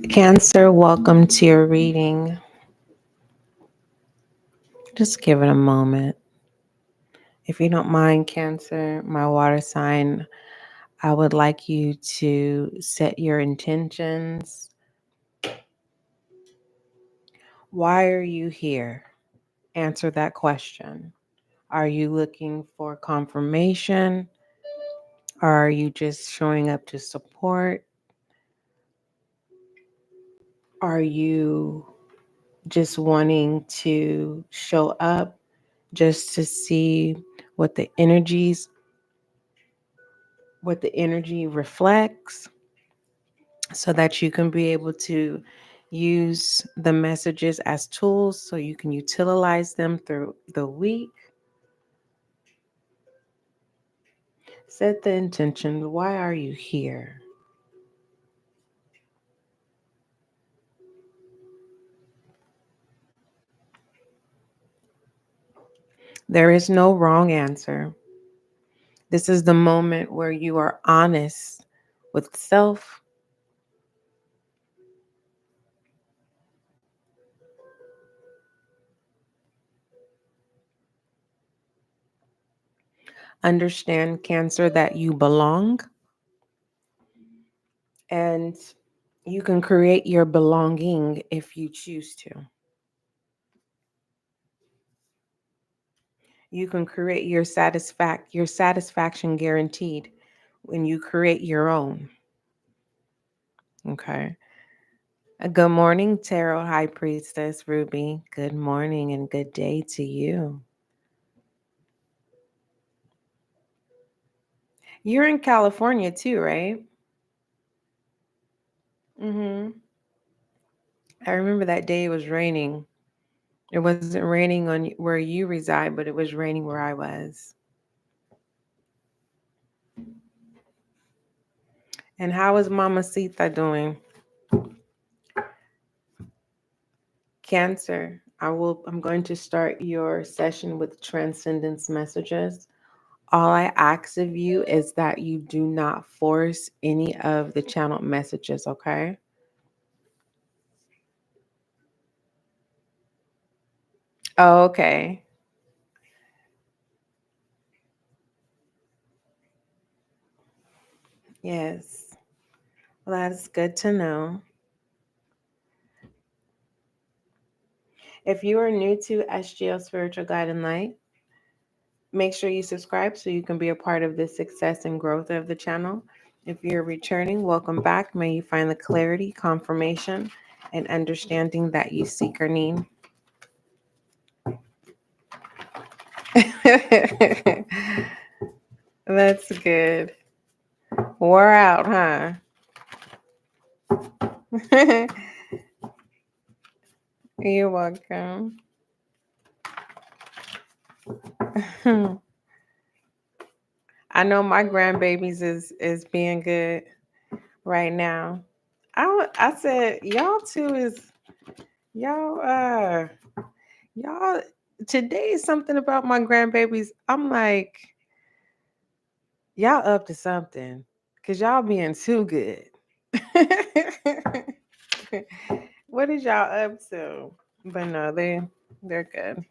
Cancer, welcome to your reading. Just give it a moment. If you don't mind, Cancer, my water sign, I would like you to set your intentions. Why are you here? Answer that question. Are you looking for confirmation? Or are you just showing up to support? Are you just wanting to show up just to see what the energies what the energy reflects so that you can be able to use the messages as tools so you can utilize them through the week? Set the intention. Why are you here? There is no wrong answer. This is the moment where you are honest with self. Understand, Cancer, that you belong and you can create your belonging if you choose to. You can create your satisfaction guaranteed when you create your own. Okay. Good morning, Tarot High Priestess Ruby. Good morning and good day to you. You're in California too, right? Mm-hmm. I remember that day it was raining. It wasn't raining on where you reside, but it was raining where I was. And how is Mama Sita doing? Cancer, I'm going to start your session with transcendence messages. All I ask of you is that you do not force any of the channeled messages, okay? Oh, okay. Yes. Well, that's good to know. If you are new to SGL Spiritual Guiding Light, make sure you subscribe so you can be a part of the success and growth of the channel. If you're returning, welcome back. May you find the clarity, confirmation, and understanding that you seek or need. That's good. Wore out, huh? You're welcome. I know my grandbabies is being good right now. I said y'all two is y'all y'all today is something about my grandbabies. I'm like y'all up to something because y'all being too good. What is y'all up to? But no, they're good.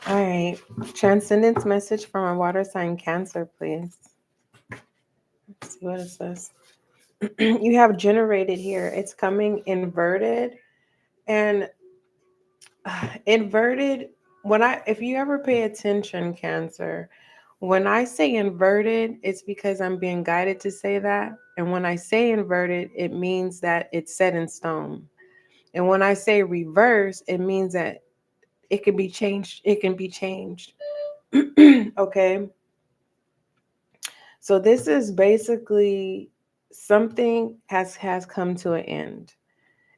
All right. Transcendence message from a water sign Cancer, please. Let's see what is this. You have generated here. It's coming inverted. And inverted, if you ever pay attention, Cancer, when I say inverted, it's because I'm being guided to say that. And when I say inverted, it means that it's set in stone. And when I say reverse, it means that it can be changed. It can be changed. Okay. So this is basically something has come to an end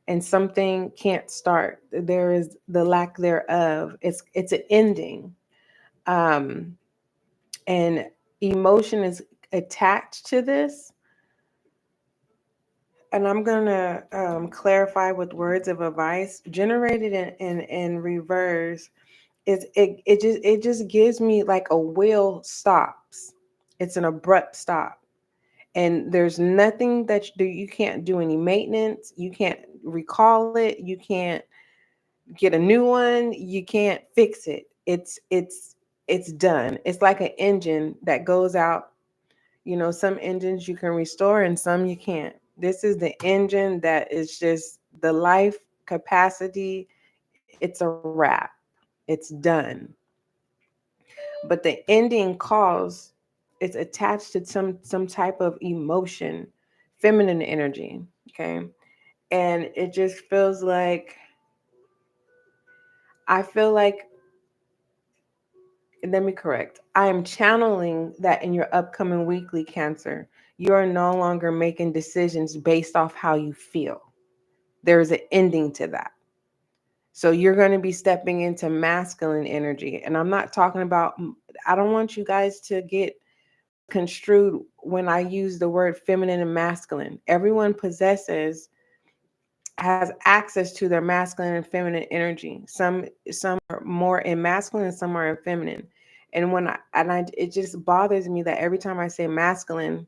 and something can't start. There is the lack thereof. It's an ending. Um and emotion is attached to this. And I'm gonna clarify with words of advice. Generated in reverse it just gives me like a will stops. It's an abrupt stop. And there's nothing that you can't do any maintenance. You can't recall it. You can't get a new one. You can't fix it. It's done. It's like an engine that goes out. Some engines you can restore and some you can't. This is the engine that is just the life capacity. It's a wrap. It's done. But the ending cause is attached to some type of emotion, feminine energy. Okay. And it just feels like, I feel like, let me correct. I am channeling that in your upcoming weekly, Cancer. You are no longer making decisions based off how you feel. There's an ending to that. So you're going to be stepping into masculine energy. And I'm not talking about, I don't want you guys to get misconstrued when I use the word feminine and masculine. Everyone has access to their masculine and feminine energy. Some are more in masculine and some are in feminine. And it just bothers me that every time I say masculine,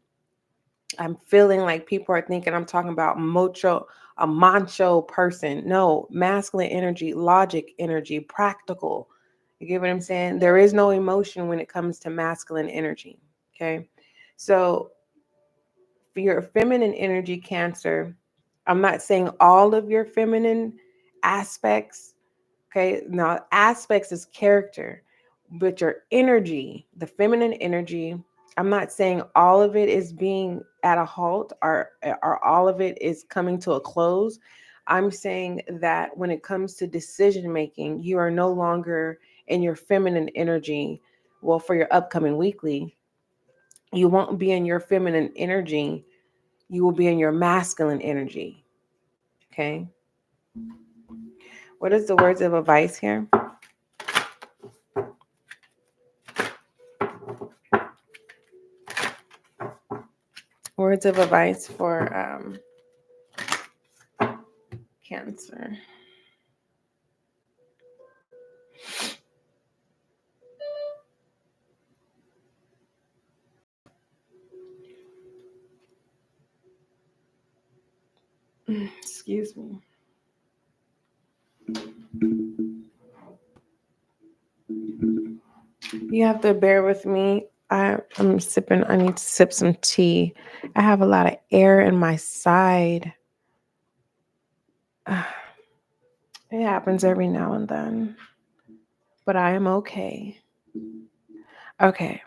I'm feeling like people are thinking I'm talking about a macho person. No, masculine energy, logic energy, practical. You get what I'm saying? There is no emotion when it comes to masculine energy. Okay. So for your feminine energy, Cancer, I'm not saying all of your feminine aspects. Okay. Now, aspects is character, but your energy, the feminine energy, I'm not saying all of it is being at a halt or all of it is coming to a close. I'm saying that when it comes to decision making, you are no longer in your feminine energy. Well, for your upcoming weekly, you won't be in your feminine energy. You will be in your masculine energy. Okay. What is the words of advice here? Words of advice for Cancer. Excuse me. You have to bear with me. I need to sip some tea. I have a lot of air in my side. It happens every now and then, but I am okay. Okay.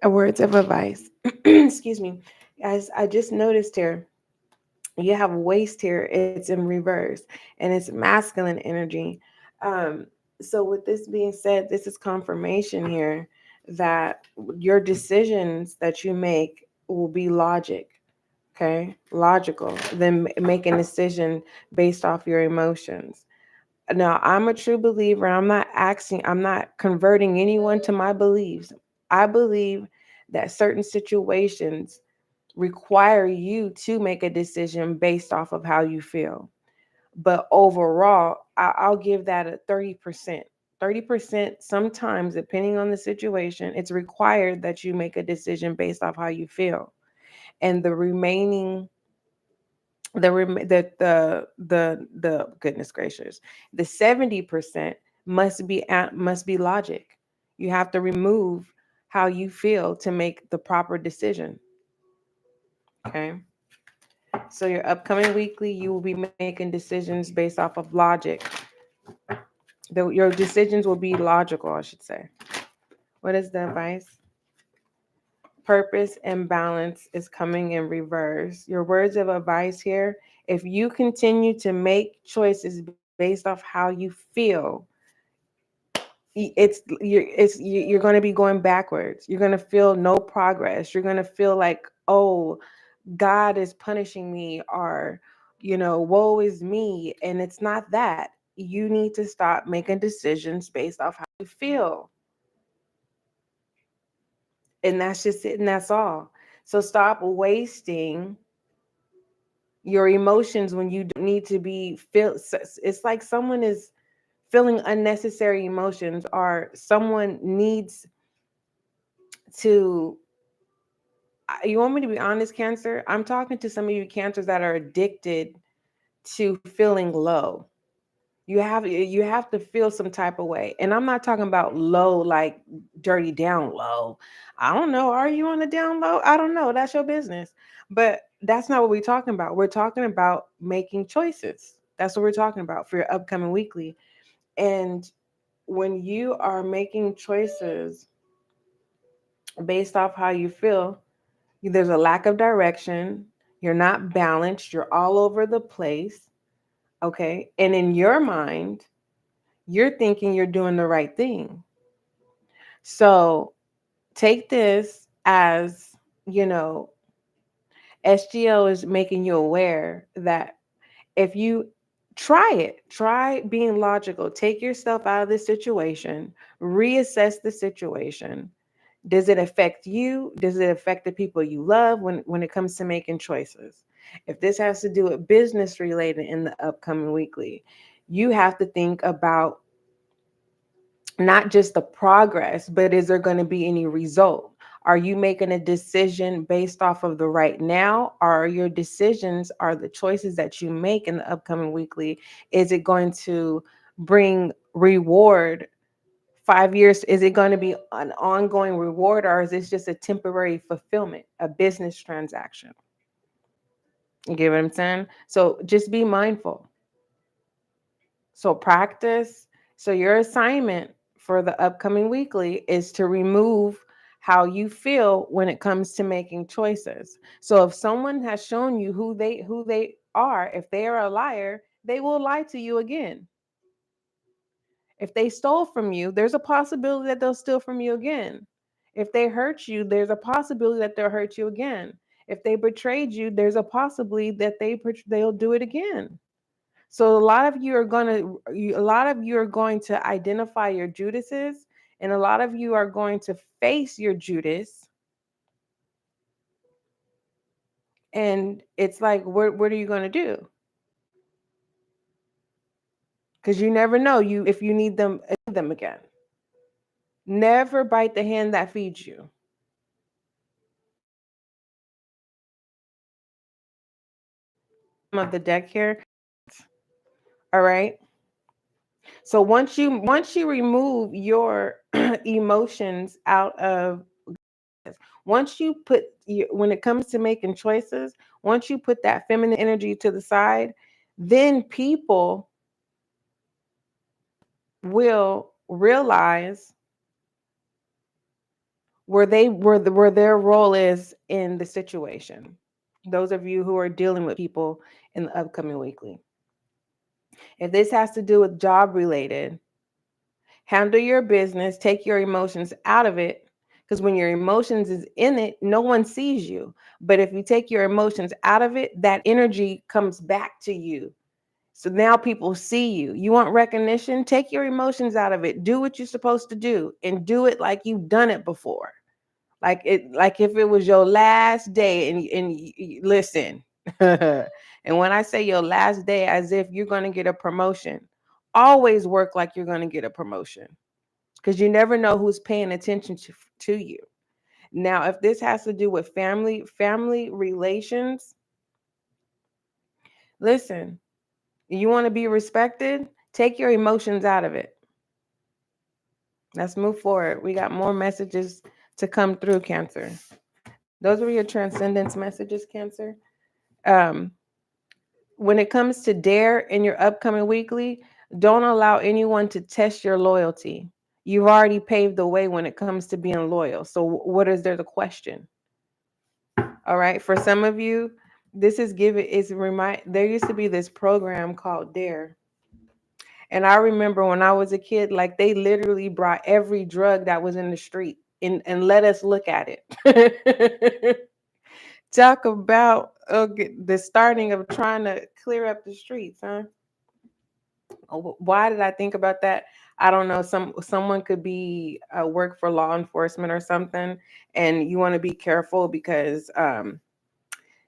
Words of advice. Excuse me. As I just noticed here, you have waist here. It's in reverse and it's masculine energy. Um, so with this being said, this is confirmation here that your decisions that you make will be logical, then make a decision based off your emotions. Now, I'm a true believer. I'm not converting anyone to my beliefs. I believe that certain situations require you to make a decision based off of how you feel. But overall, I'll give that a 30%. 30%, sometimes, depending on the situation, it's required that you make a decision based off how you feel. And the remaining the goodness gracious, the 70% must be logic. You have to remove how you feel to make the proper decision. Okay. So your upcoming weekly, you will be making decisions based off of logic. Your decisions will be logical, I should say. What is the advice? Purpose and balance is coming in reverse. Your words of advice here: if you continue to make choices based off how you feel, you're going to be going backwards. You're going to feel no progress. You're going to feel like, oh, God is punishing me, or woe is me. And it's not that. You need to stop making decisions based off how you feel. And that's just it, and that's all. So stop wasting your emotions when you don't need to be feel. It's like someone is feeling unnecessary emotions, or someone needs to You want me to be honest, Cancer? I'm talking to some of you Cancers that are addicted to feeling low. You have to feel some type of way. And I'm not talking about low like dirty down low. I don't know. Are you on the down low? I don't know. That's your business. But that's not what we're talking about. We're talking about making choices. That's what we're talking about for your upcoming weekly. And when you are making choices based off how you feel, there's a lack of direction. You're not balanced. You're all over the place. Okay. And in your mind, you're thinking you're doing the right thing. So take this as, you know, SGL is making you aware that if you try being logical, take yourself out of the situation, reassess the situation. Does it affect you? Does it affect the people you love when it comes to making choices? If this has to do with business related in the upcoming weekly, you have to think about not just the progress, but is there going to be any result? Are you making a decision based off of the right now? Are your decisions, are the choices that you make in the upcoming weekly, is it going to bring reward 5 years? Is it going to be an ongoing reward, or is this just a temporary fulfillment, a business transaction? You get what I'm saying? So just be mindful. So practice. So your assignment for the upcoming weekly is to remove how you feel when it comes to making choices. So if someone has shown you who they are, if they are a liar, they will lie to you again. If they stole from you, there's a possibility that they'll steal from you again. If they hurt you, there's a possibility that they'll hurt you again. If they betrayed you, there's a possibility that they'll do it again. So a lot of you are going to identify your Judases, and a lot of you are going to face your Judas. And it's like, what are you going to do? Because you never know if you need them again. Never bite the hand that feeds you. Of the deck here. All right. So once you remove your emotions out of, once you when it comes to making choices, once you put that feminine energy to the side, then people will realize where their role is in the situation. Those of you who are dealing with people in the upcoming weekly. If this has to do with job related, handle your business, take your emotions out of it. Because when your emotions is in it, no one sees you. But if you take your emotions out of it, that energy comes back to you. So now people see you. You want recognition? Take your emotions out of it. Do what you're supposed to do and do it like you've done it before. Like if it was your last day and listen. And when I say your last day, as if you're going to get a promotion, always work like you're going to get a promotion, because you never know who's paying attention to you. Now, if this has to do with family relations, listen, you want to be respected, take your emotions out of it. Let's move forward. We got more messages to come through, Cancer. Those were your transcendence messages, Cancer. When it comes to dare in your upcoming weekly, don't allow anyone to test your loyalty. You've already paved the way when it comes to being loyal. So what is there to question? All right. For some of you, there used to be this program called Dare. And I remember when I was a kid, like they literally brought every drug that was in the street and let us look at it. Talk about the starting of trying to clear up the streets, huh? Why did I think about that? I don't know. Someone could be work for law enforcement or something, and you want to be careful because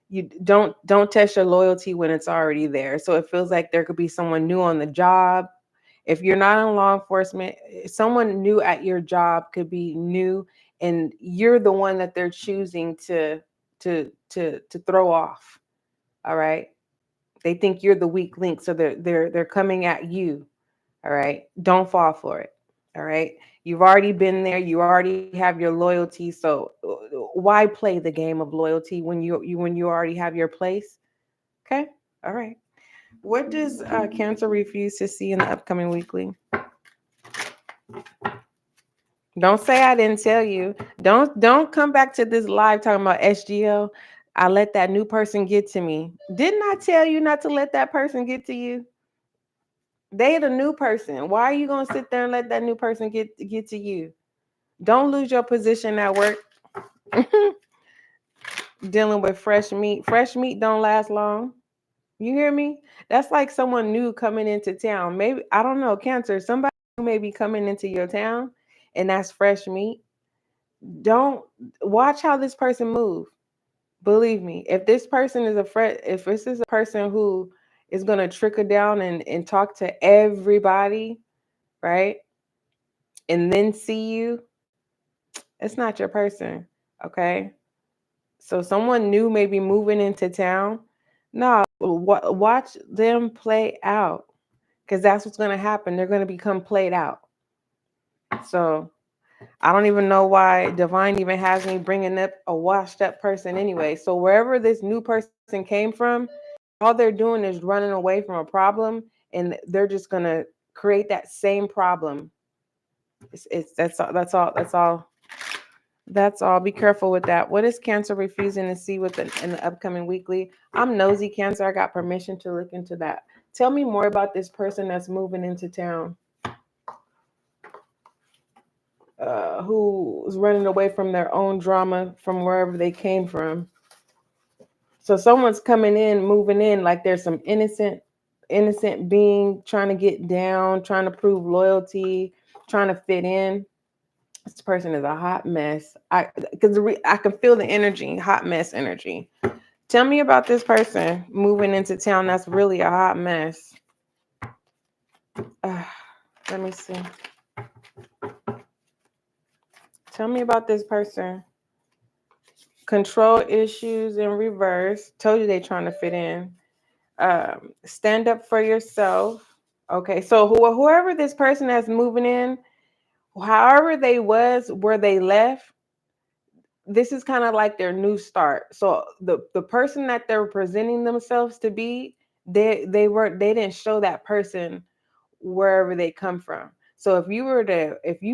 you don't test your loyalty when it's already there. So it feels like there could be someone new on the job. If you're not in law enforcement, someone new at your job could be new, and you're the one that they're choosing to to throw off. All right. They think you're the weak link, so they're coming at you. All right. Don't fall for it. All right. You've already been there. You already have your loyalty. So why play the game of loyalty when you already have your place? Okay. All right. What does Cancer refuse to see in the upcoming weekly? Don't say I didn't tell you. Don't come back to this live talking about SGL. I let that new person get to me. Didn't I tell you not to let that person get to you? They the new person. Why are you gonna sit there and let that new person get to you? Don't lose your position at work. Dealing with fresh meat. Fresh meat don't last long. You hear me? That's like someone new coming into town. Maybe I don't know, Cancer. Somebody may be coming into your town, and that's fresh meat. Don't watch how this person move. Believe me, if this person is if this is a person who is gonna trickle down and talk to everybody, right? And then see you, it's not your person. Okay. So someone new may be moving into town. No, watch them play out. Because that's what's gonna happen. They're gonna become played out. So I don't even know why Divine even has me bringing up a washed up person anyway. So wherever this new person came from, all they're doing is running away from a problem, and they're just gonna create that same problem. It's that's all. That's all. That's all. That's all. Be careful with that. What is Cancer refusing to see in the upcoming weekly? I'm nosy, Cancer. I got permission to look into that. Tell me more about this person that's moving into town. Who's running away from their own drama from wherever they came from. So someone's coming in, moving in like there's some innocent being trying to get down, trying to prove loyalty, trying to fit in. This person is a hot mess. I can feel the energy, hot mess energy. Tell me about this person moving into town that's really a hot mess. Let me see. Tell me about this person. Control issues in reverse. Told you they trying to fit in. Stand up for yourself. Okay, so whoever this person that's moving in, however they was where they left, this is kind of like their new start. So the person that they're presenting themselves to be, they didn't show that person wherever they come from. So if you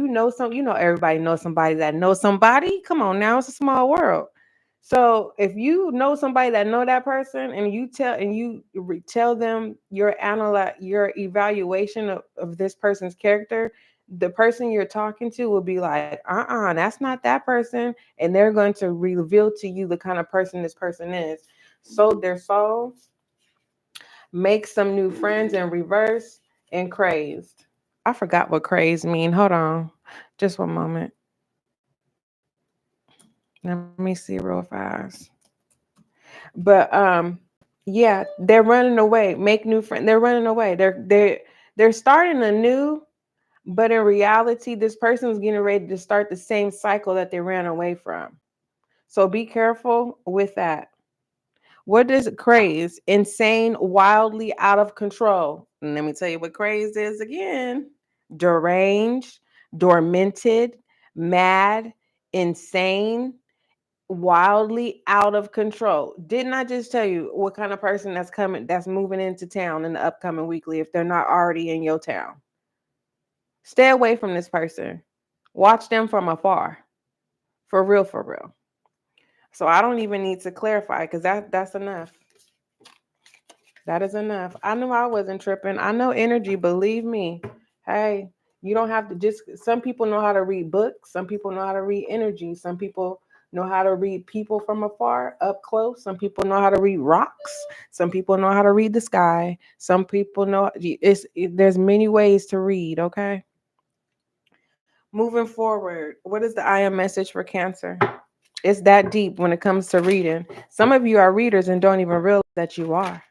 know everybody knows somebody that knows somebody. Come on now, it's a small world. So if you know somebody that know that person, and you tell them your evaluation of this person's character, the person you're talking to will be like, that's not that person. And they're going to reveal to you the kind of person this person is. Sold their soul, make some new friends in reverse, and crazed. I forgot what crazed mean. Hold on. Just one moment. Let me see real fast. But yeah, they're running away. Make new friends. They're running away. They're starting anew, but in reality, this person is getting ready to start the same cycle that they ran away from. So be careful with that. What does craze? Insane, wildly out of control. And let me tell you what craze is again. Deranged, dormanted, mad, insane, wildly out of control. Didn't I just tell you what kind of person that's moving into town in the upcoming weekly if they're not already in your town? Stay away from this person. Watch them from afar. For real, for real. So I don't even need to clarify because that's enough. That is enough. I knew I wasn't tripping. I know energy, believe me. Hey, you don't have to some people know how to read books. Some people know how to read energy. Some people know how to read people from afar, up close. Some people know how to read rocks. Some people know how to read the sky. Some people know there's many ways to read, okay? Moving forward, what is the I am message for Cancer? It's that deep when it comes to reading. Some of you are readers and don't even realize that you are.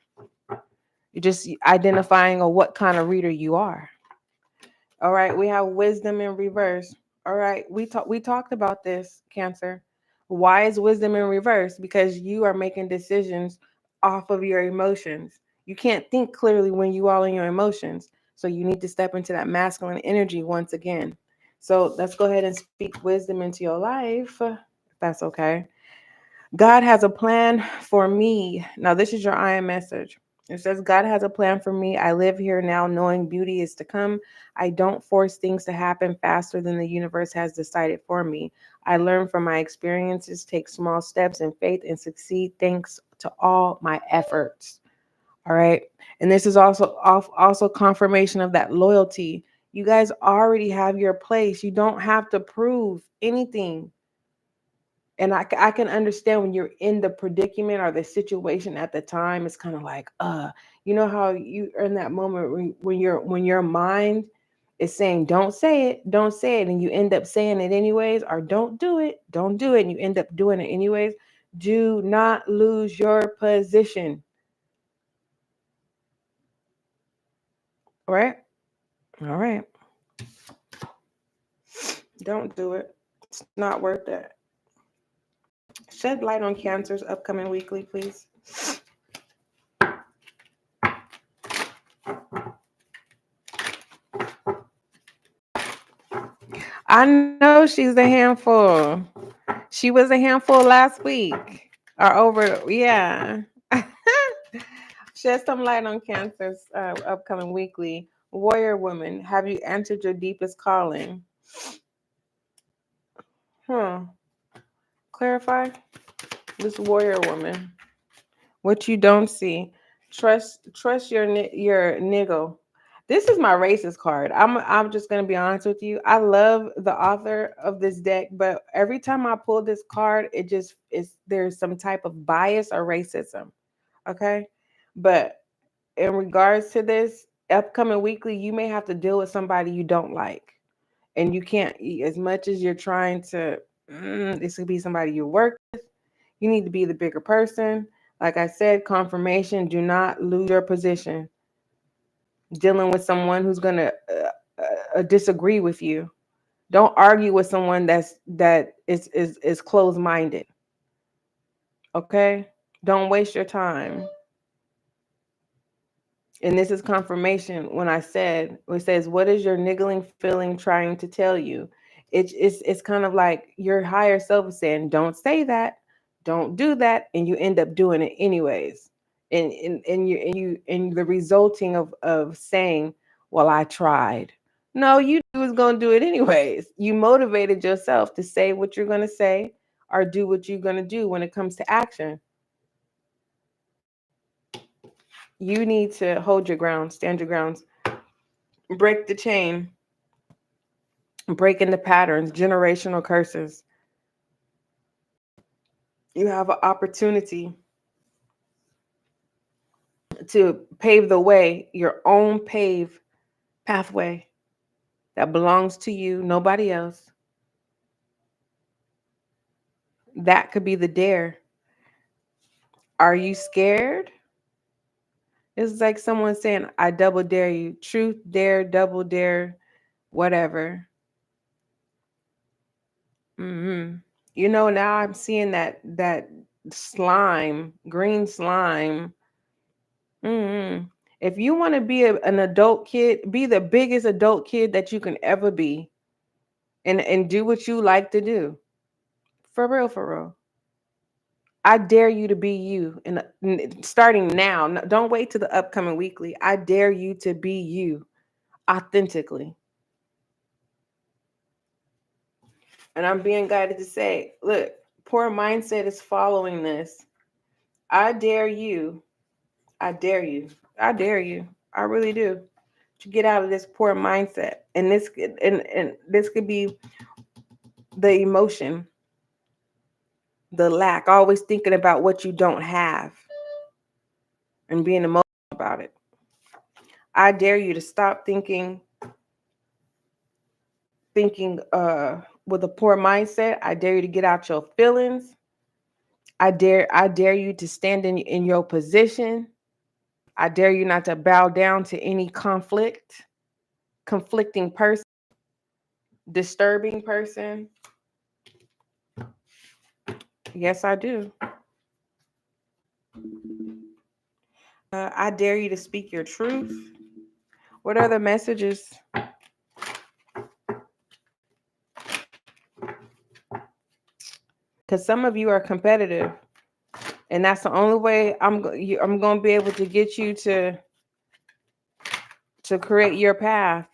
You're just identifying on what kind of reader you are. All right, we have wisdom in reverse. All right, we talked about this, Cancer. Why is wisdom in reverse? Because you are making decisions off of your emotions. You can't think clearly when you all in your emotions. So you need to step into that masculine energy once again. So let's go ahead and speak wisdom into your life, if that's okay. God has a plan for me. Now, this is your I am message. It says, God has a plan for me. I live here now knowing beauty is to come. I don't force things to happen faster than the universe has decided for me. I learn from my experiences, take small steps in faith, and succeed thanks to all my efforts. All right. And this is also confirmation of that loyalty. You guys already have your place. You don't have to prove anything. And I can understand when you're in the predicament or the situation at the time. It's kind of like, you know how you are in that moment when your mind is saying, don't say it, and you end up saying it anyways, or don't do it, and you end up doing it anyways. Do not lose your position. All right? All right. Don't do it. It's not worth it. Shed light on Cancer's upcoming weekly, please. I know she's a handful. She was a handful last week. Or over, yeah. Shed some light on Cancer's upcoming weekly. Warrior woman, have you answered your deepest calling? Clarify. This warrior woman. What you don't see. Trust your niggle. This is my racist card. I'm just gonna be honest with you. I love the author of this deck, but every time I pull this card, it just is there's some type of bias or racism. Okay. But in regards to this upcoming weekly, you may have to deal with somebody you don't like. And you can't, as much as you're trying to, this could be somebody you work with. You need to be the bigger person. Like I said, confirmation, do not lose your position. Dealing with someone who's going to disagree with you. Don't argue with someone that is closed-minded. Okay? Don't waste your time. And this is confirmation when it says, what is your niggling feeling trying to tell you? It's kind of like your higher self is saying, don't say that, don't do that, and you end up doing it anyways. And the resulting of saying, well, I tried. No, you was gonna do it anyways. You motivated yourself to say what you're gonna say or do what you're gonna do when it comes to action. You need to hold your ground, stand your grounds, break the chain, breaking the patterns, generational curses. You have an opportunity to pave the way, your own pathway that belongs to you, nobody else. That could be the dare. Are you scared? It's like someone saying, I double dare you. Truth, dare, double dare, whatever. You know, now I'm seeing that slime, green slime. If you want to be an adult kid, be the biggest adult kid that you can ever be, and do what you like to do. For real, for real. I dare you to be you, and starting now. Don't wait to the upcoming weekly. I dare you to be you authentically. And I'm being guided to say, look, poor mindset is following this. I dare you. I dare you. I dare you. I really do. To get out of this poor mindset. And this could be the emotion, the lack, always thinking about what you don't have and being emotional about it. I dare you to stop thinking with a poor mindset. I dare you to get out your feelings. I dare you to stand in your position. I dare you not to bow down to any conflicting person, disturbing person. Yes, I do. I dare you to speak your truth. What are the messages? Because some of you are competitive, and that's the only way I'm going to be able to get you to create your path.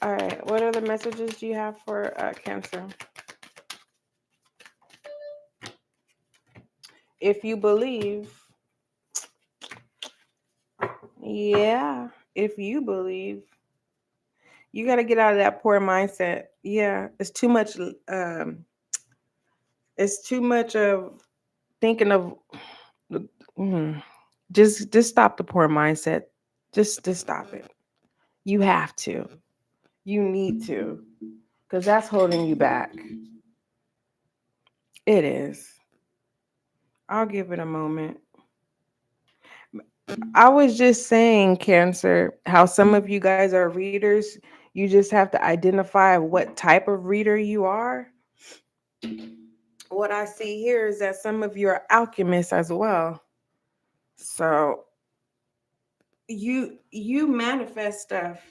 All right. What other messages do you have for Cancer? If you believe, yeah, if you believe, you got to get out of that poor mindset. Yeah, it's too much. It's too much of thinking of. Just stop the poor mindset. Just stop it. You have to. You need to, because that's holding you back. It is. I'll give it a moment. I was just saying, Cancer, how some of you guys are readers. You just have to identify what type of reader you are. What I see here is that some of you are alchemists as well. So you manifest stuff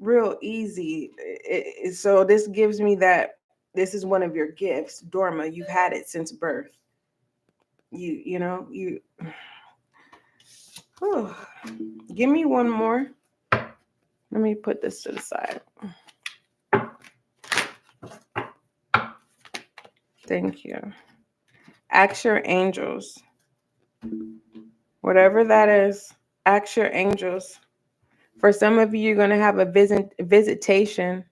real easy. So this gives me that this is one of your gifts, Dorma. You've had it since birth. You. Whew. Give me one more. Let me put this to the side. Thank you. Ask your angels. Whatever that is, ask your angels. For some of you, you're going to have a visitation.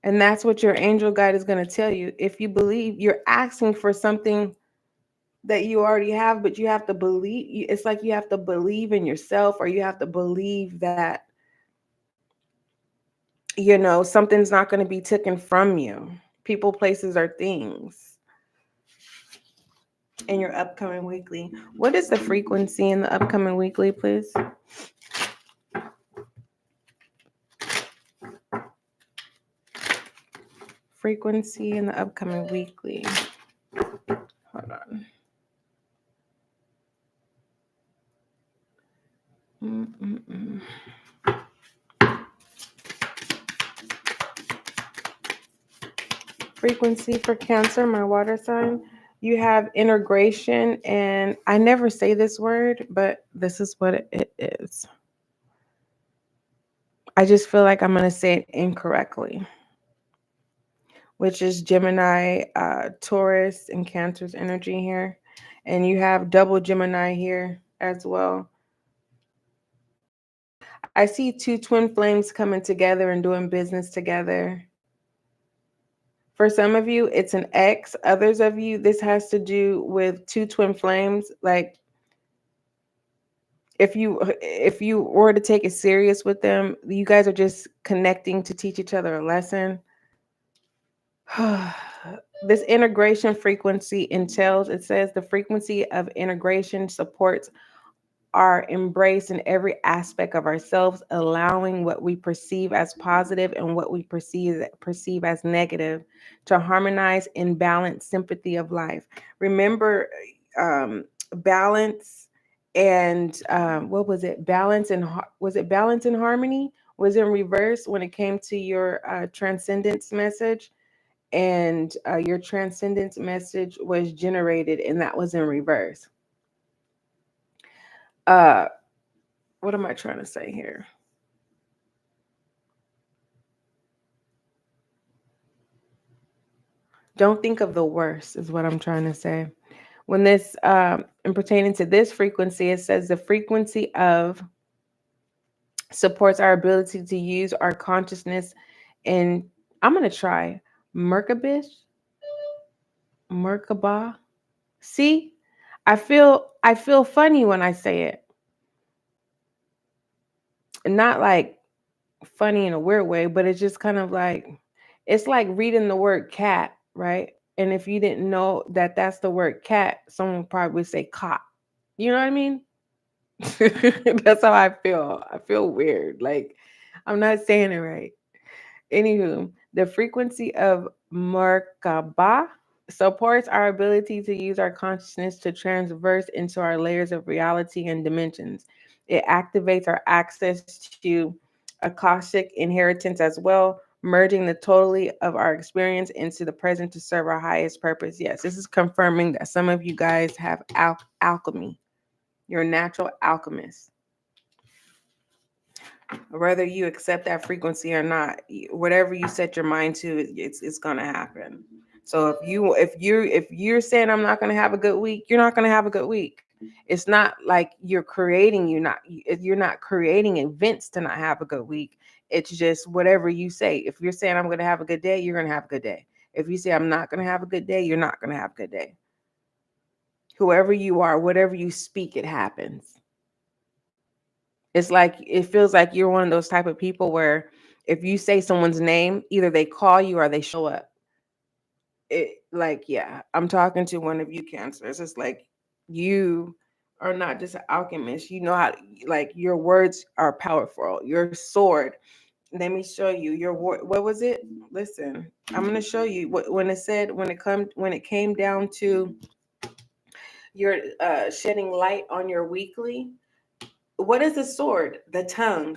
And that's what your angel guide is going to tell you. If you believe, you're asking for something that you already have, but you have to believe. It's like you have to believe in yourself, or you have to believe that, something's not going to be taken from you. People, places, or things. In your upcoming weekly. What is the frequency in the upcoming weekly, please? Frequency in the upcoming weekly. Hold on. Frequency for Cancer, my water sign. You have integration, and I never say this word, but this is what it is. I just feel like I'm going to say it incorrectly, which is Gemini, Taurus, and Cancer's energy here. And you have double Gemini here as well. I see two twin flames coming together and doing business together. For some of you, it's an ex. Others of you, this has to do with two twin flames. Like, if you were to take it serious with them, you guys are just connecting to teach each other a lesson. This integration frequency entails, it says, the frequency of integration supports our embrace in every aspect of ourselves, allowing what we perceive as positive and what we perceive as negative to harmonize in balanced sympathy of life. Remember, balance and what was it? Balance and was it balance and harmony? Was in reverse when it came to your transcendence message, and your transcendence message was generated, and that was in reverse. What am I trying to say here? Don't think of the worst is what I'm trying to say. When this, and pertaining to this frequency, it says the frequency of supports our ability to use our consciousness. And I'm going to try Merkabah. See, I feel funny when I say it. Not like funny in a weird way, but it's just kind of like, it's like reading the word cat, right? And if you didn't know that that's the word cat, someone probably would say cot. You know what I mean? That's how I feel. I feel weird. Like I'm not saying it right. Anywho, The frequency of Merkaba supports our ability to use our consciousness to transverse into our layers of reality and dimensions. It activates our access to Akashic inheritance as well, merging the totality of our experience into the present to serve our highest purpose. Yes, this is confirming that some of you guys have alchemy. You're natural alchemists. Whether you accept that frequency or not, whatever you set your mind to, it's gonna happen. So if you're saying I'm not gonna have a good week, you're not gonna have a good week. It's not like you're not creating events to not have a good week. It's just whatever you say. If you're saying I'm gonna have a good day, you're gonna have a good day. If you say I'm not gonna have a good day, you're not gonna have a good day. Whoever you are, whatever you speak, it happens. It's like it feels like you're one of those type of people where if you say someone's name, either they call you or they show up. Yeah, I'm talking to one of you cancers. It's like you are not just an alchemist. You know how like your words are powerful. Your sword. Let me show you your word. What was it? Listen, I'm gonna show you when it came down to your shedding light on your weekly. What is the sword? The tongue.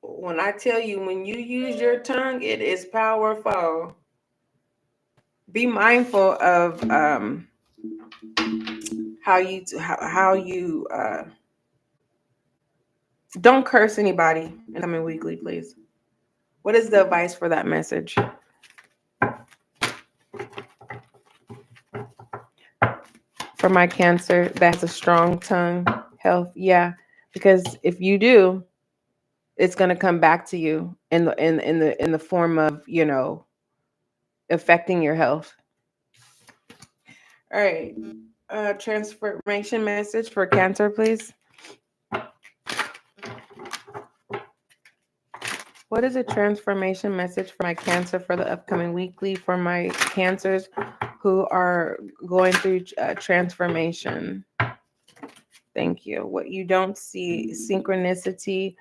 When I tell you, when you use your tongue, it is powerful. Be mindful of how you don't curse anybody in coming weekly, please. What is the advice for that message? For my Cancer that has a strong tongue, health, yeah, because if you do, it's gonna come back to you in the form of affecting your health. All right, transformation message for Cancer, please. What is a transformation message for my Cancer for the upcoming weekly for my Cancers who are going through transformation? Thank you. What you don't see, synchronicity.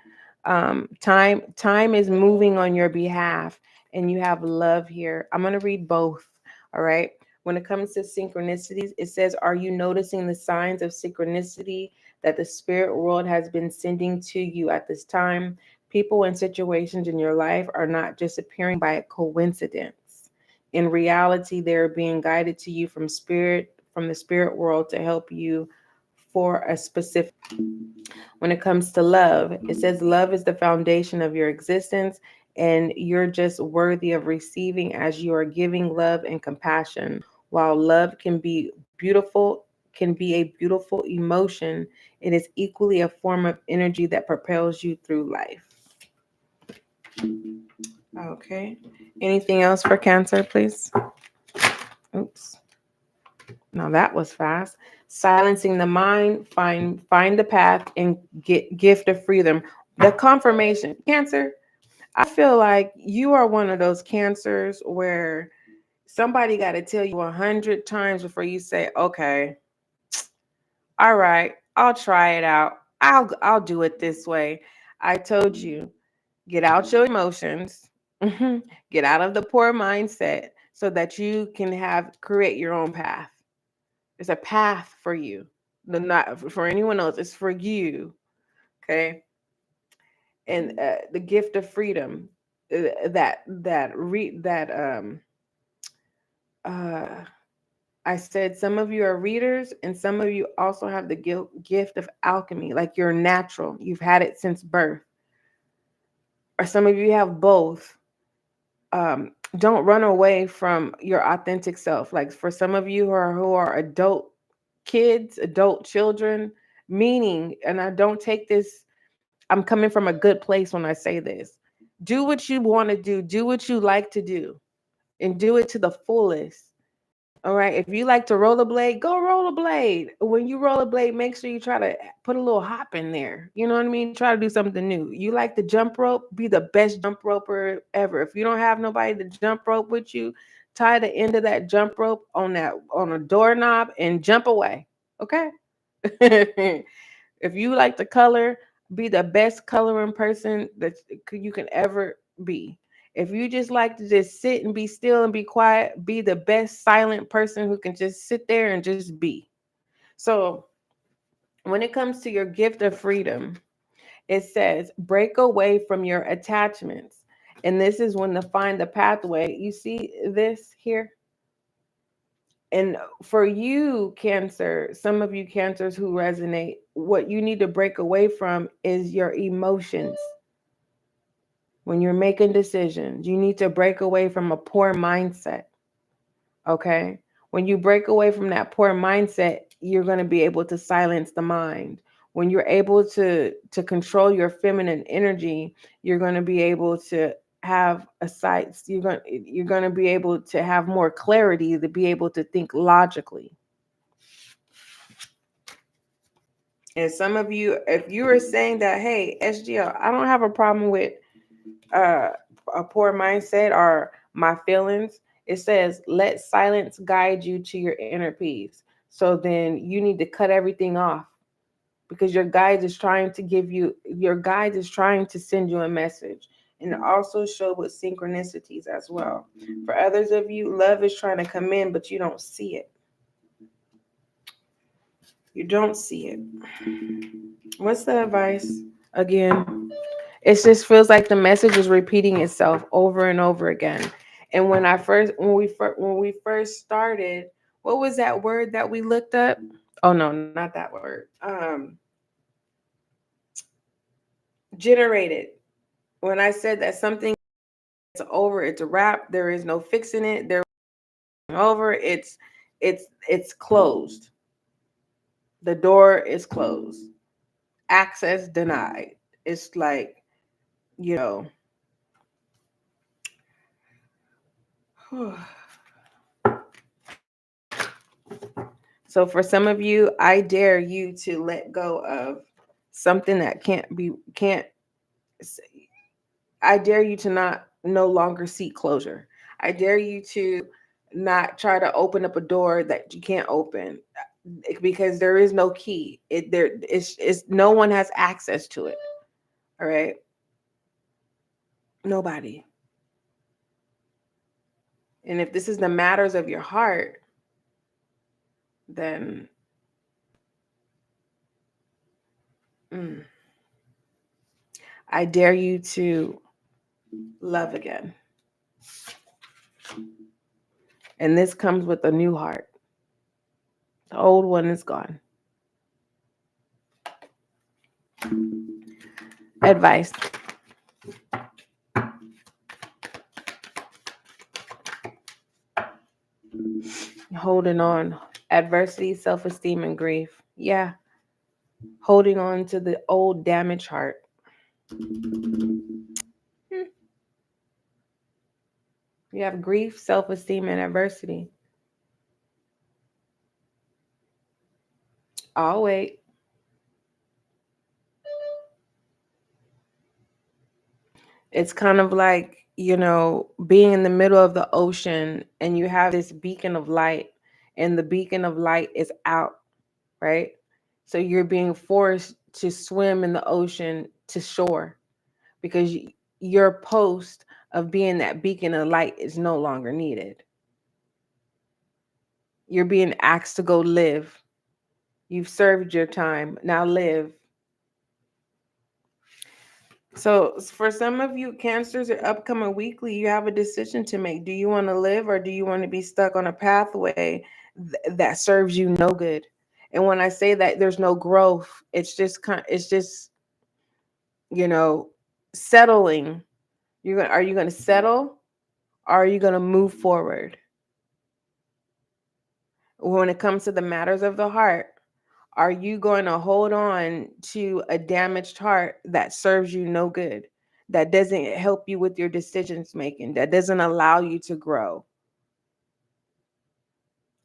Time is moving on your behalf, and you have love here. I'm going to read both. All right. When it comes to synchronicities, it says, are you noticing the signs of synchronicity that the spirit world has been sending to you at this time? People and situations in your life are not just appearing by a coincidence. In reality, they're being guided to you from the spirit world to help you for a specific. When it comes to love, it says love is the foundation of your existence, and you're just worthy of receiving as you are giving love and compassion. While love can be a beautiful emotion, it is equally a form of energy that propels you through life. Okay. Anything else for Cancer, please? Oops. Now that was fast. Silencing the mind, find the path, and get gift of freedom. The confirmation. Cancer, I feel like you are one of those Cancers where somebody got to tell you 100 times before you say, okay, all right, I'll try it out. I'll do it this way. I told you, get out your emotions, get out of the poor mindset so that you can create your own path. It's a path for you, not for anyone else. It's for you, okay? And the gift of freedom, I said some of you are readers, and some of you also have the gift of alchemy, like you're natural. You've had it since birth, or some of you have both. Don't run away from your authentic self. Like for some of you who are adult kids, adult children, meaning, and I don't take this, I'm coming from a good place when I say this. Do what you want to do what you like to do, and do it to the fullest. All right. If you like to rollerblade, go rollerblade. When you rollerblade, make sure you try to put a little hop in there. You know what I mean? Try to do something new. You like to jump rope, be the best jump roper ever. If you don't have nobody to jump rope with you, tie the end of that jump rope on a doorknob and jump away. Okay. If you like to color, Be the best coloring person that you can ever be. If you just like to just sit and be still and be quiet, be the best silent person who can just sit there and just be. So when it comes to your gift of freedom, it says break away from your attachments. And this is when to find the pathway. You see this here? And for you, Cancer, some of you Cancers who resonate, what you need to break away from is your emotions. When you're making decisions, you need to break away from a poor mindset. Okay? When you break away from that poor mindset, you're going to be able to silence the mind. When you're able to control your feminine energy, you're going to be able to have a sight. You're going to be able to have more clarity, to be able to think logically. And some of you, if you are saying that, hey, SGL, I don't have a problem with uh, a poor mindset or my feelings, it says, let silence guide you to your inner peace. So then you need to cut everything off because your guide is trying to send you a message. And it also shows with synchronicities as well. For others of you, love is trying to come in, but you don't see it. You don't see it. What's the advice? Again, it just feels like the message is repeating itself over and over again. And when we first started, what was that word that we looked up? Oh no, not that word. Generated. When I said that something is over, it's a wrap. There is no fixing it. There over. It's closed. The door is closed. Access denied. It's like, you know. So for some of you, I dare you to let go of something that can't. I dare you to not no longer seek closure. I dare you to not try to open up a door that you can't open because there is no key. It's no one has access to it. All right. Nobody. And if this is the matters of your heart, then I dare you to love again. And this comes with a new heart. The old one is gone. Advice. Holding on. Adversity, self-esteem, and grief. Yeah. Holding on to the old damaged heart. You have grief, self-esteem, and adversity. I'll wait. It's kind of like, being in the middle of the ocean and you have this beacon of light and the beacon of light is out, right? So you're being forced to swim in the ocean to shore because your post of being that beacon of light is no longer needed. You're being asked to go live. You've served your time. Now live. So for some of you Cancers or upcoming weekly, you have a decision to make. Do you want to live or do you want to be stuck on a pathway that serves you no good? And when I say that there's no growth, it's just settling. Are you going to settle or are you going to move forward? When it comes to the matters of the heart, are you going to hold on to a damaged heart that serves you no good, that doesn't help you with your decisions making, that doesn't allow you to grow?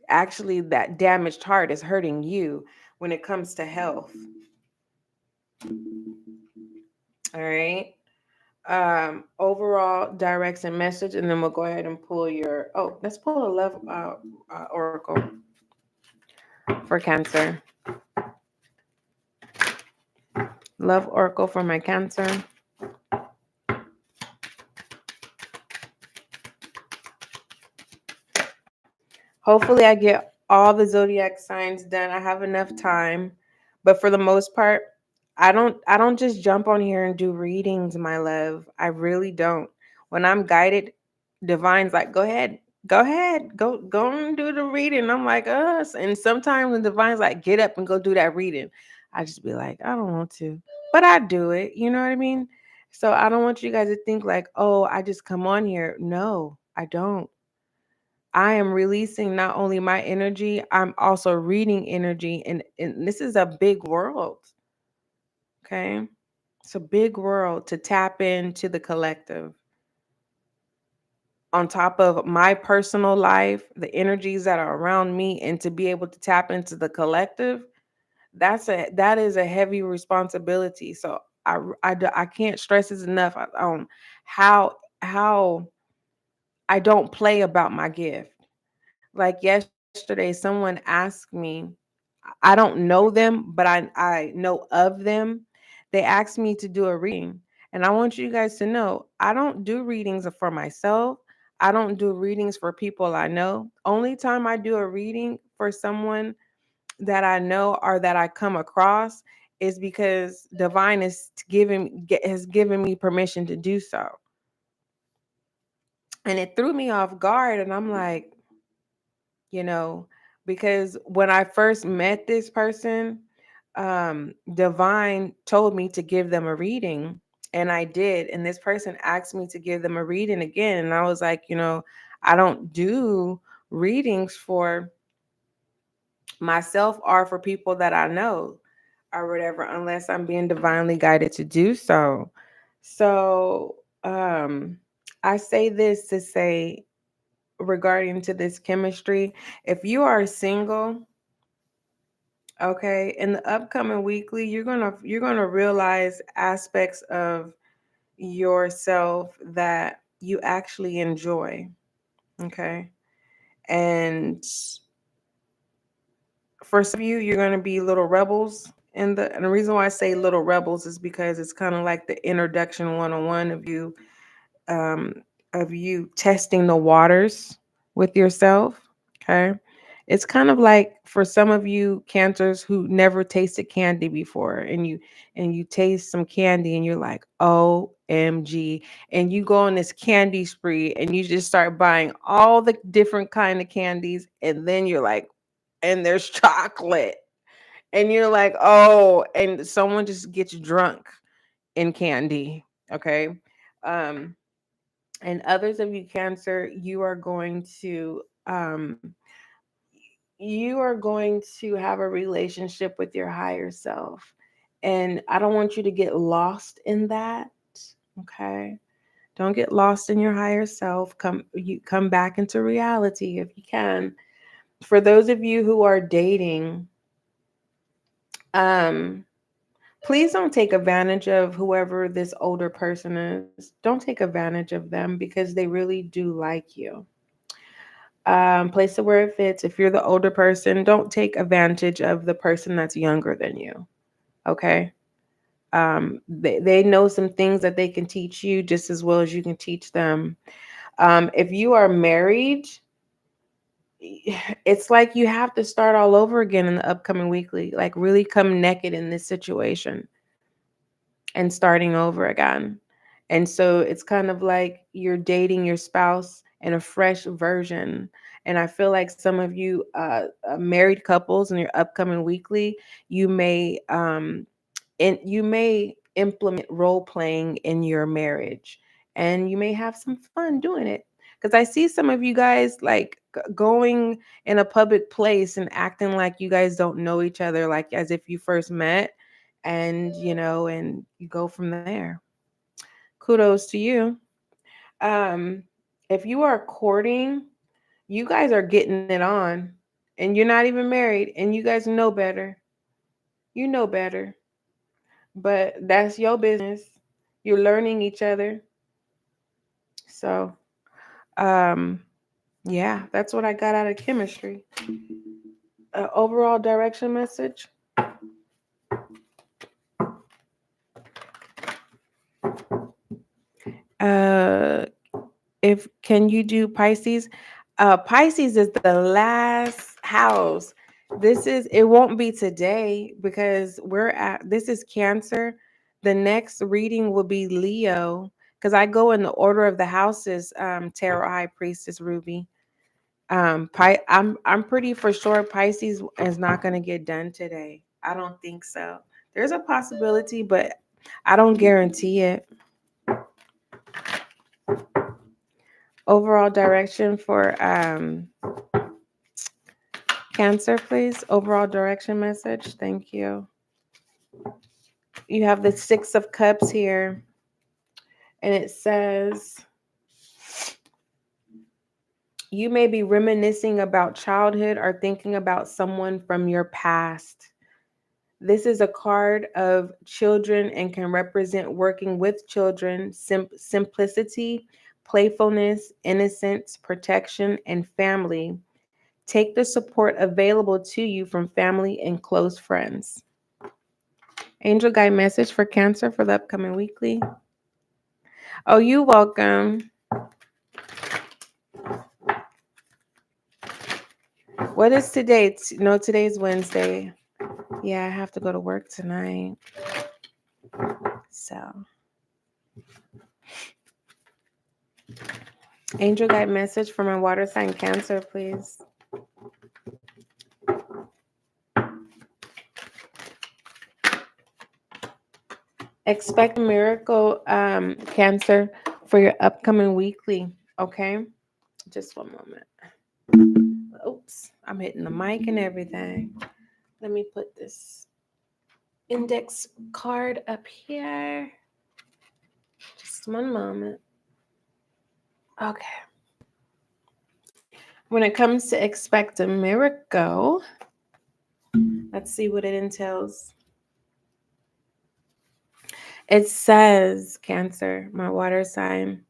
Actually, that damaged heart is hurting you when it comes to health. All right. Overall directs and message, and then we'll go ahead and pull let's pull a love oracle for Cancer. Love Oracle for my Cancer. Hopefully I get all the zodiac signs done. I have enough time. But for the most part, I don't just jump on here and do readings, my love. I really don't. When I'm guided, divine's like, go ahead. Go ahead. Go and do the reading. I'm like, us. And sometimes when divine's like, get up and go do that reading, I just be like, I don't want to. But I do it. You know what I mean? So I don't want you guys to think like, oh, I just come on here. No, I don't. I am releasing not only my energy, I'm also reading energy. And this is a big world. Okay. It's a big world to tap into the collective. On top of my personal life, the energies that are around me, and to be able to tap into the collective, that is a heavy responsibility. So I can't stress this enough on how I don't play about my gift. Like yesterday, someone asked me, I don't know them, but I know of them. They asked me to do a reading. And I want you guys to know I don't do readings for myself. I don't do readings for people I know. Only time I do a reading for someone that I know or that I come across is because divine has given me permission to do so. And it threw me off guard, and I'm like, you know, because when I first met this person, Divine told me to give them a reading, and I did. And this person asked me to give them a reading again, and I was like, I don't do readings for myself or for people that I know or whatever, unless I'm being divinely guided to do so. So, I say this to say, regarding to this chemistry, if you are single, okay, in the upcoming weekly, you're gonna realize aspects of yourself that you actually enjoy. Okay. And for some of you, you're gonna be little rebels. And the reason why I say little rebels is because it's kind of like the introduction 101 um, of you testing the waters with yourself. Okay. It's kind of like for some of you cancers who never tasted candy before, and you taste some candy and you're like, OMG. And you go on this candy spree and you just start buying all the different kind of candies, and then you're like, and there's chocolate. And you're like, oh, and someone just gets drunk in candy. Okay. Um, and others of you cancer, you are going to have a relationship with your higher self, and I don't want you to get lost in that. Okay, don't get lost in your higher self. Come back into reality if you can. For those of you who are dating, um please don't take advantage of whoever this older person is. Don't take advantage of them, because they really do like you. Place it where it fits. If you're the older person, don't take advantage of the person that's younger than you. Okay. They know some things that they can teach you just as well as you can teach them. If you are married, it's like you have to start all over again in the upcoming weekly. Like, really come naked in this situation and starting over again. And so it's kind of like you're dating your spouse in a fresh version. And I feel like some of you married couples in your upcoming weekly, you may you may implement role playing in your marriage, and you may have some fun doing it. Because I see some of you guys like going in a public place and acting like you guys don't know each other, like as if you first met, and and you go from there. Kudos to you. um if you are courting, you guys are getting it on, and you're not even married, and you guys know better. You know better, but that's your business. You're learning each other. So, um, yeah, that's what I got out of chemistry. Overall direction message. If can you do Pisces? Pisces is the last house. It won't be today because this is Cancer. The next reading will be Leo because I go in the order of the houses, Tarot High Priestess Ruby. I'm pretty for sure Pisces is not going to get done today. I don't think so. There's a possibility, but I don't guarantee it. Overall direction for Cancer, please. Overall direction message. Thank you. You have the Six of Cups here, and it says you may be reminiscing about childhood or thinking about someone from your past. This is a card of children and can represent working with children, simplicity, playfulness, innocence, protection, and family. Take the support available to you from family and close friends. Angel guide message for Cancer for the upcoming weekly. Oh, you're welcome. What is today? No, today's Wednesday. Yeah, I have to go to work tonight. So, angel guide message for my water sign Cancer, please. Expect a miracle, Cancer, for your upcoming weekly. Okay, just one moment. Oops, I'm hitting the mic and everything. Let me put this index card up here. Just one moment. Okay. When it comes to expect a miracle, let's see what it entails. It says, Cancer, my water sign,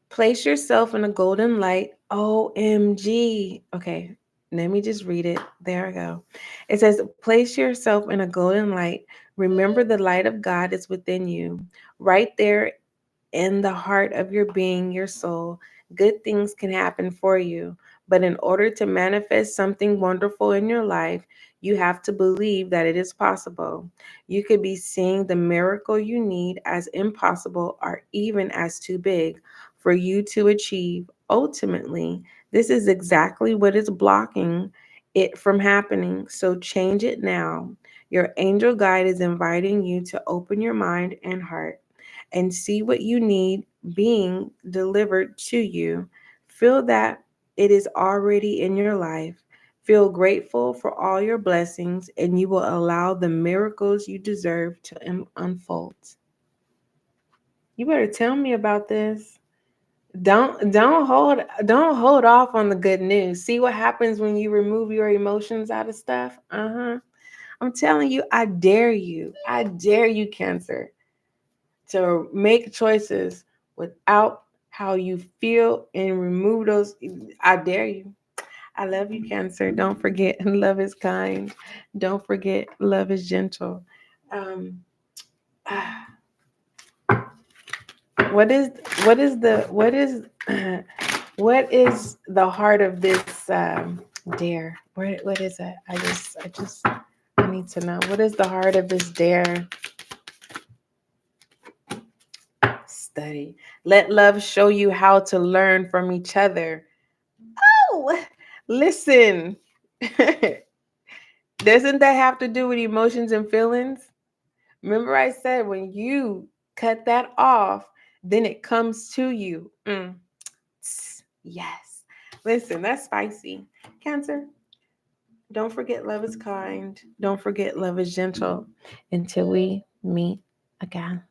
place yourself in a golden light. OMG. Okay, let me just read it. There I go. It says, place yourself in a golden light. Remember the light of God is within you. Right there in the heart of your being, your soul, good things can happen for you. But in order to manifest something wonderful in your life, you have to believe that it is possible. You could be seeing the miracle you need as impossible or even as too big for you to achieve. Ultimately, this is exactly what is blocking it from happening. So change it now. Your angel guide is inviting you to open your mind and heart and see what you need being delivered to you. Feel that it is already in your life. Feel grateful for all your blessings, and you will allow the miracles you deserve to unfold. You better tell me about this. Don't hold off on the good news. See what happens when you remove your emotions out of stuff? I'm telling you, I dare you. I dare you, Cancer, to make choices without how you feel and remove those. I dare you. I love you, Cancer. Don't forget, love is kind. Don't forget, love is gentle. Um, what is what is the heart of this dare? What is it? I need to know. What is the heart of this dare? Study. Let love show you how to learn from each other. Oh, listen. Doesn't that have to do with emotions and feelings? Remember I said when you cut that off, then it comes to you. Yes. Listen, that's spicy. Cancer, don't forget love is kind. Don't forget love is gentle. Until we meet again.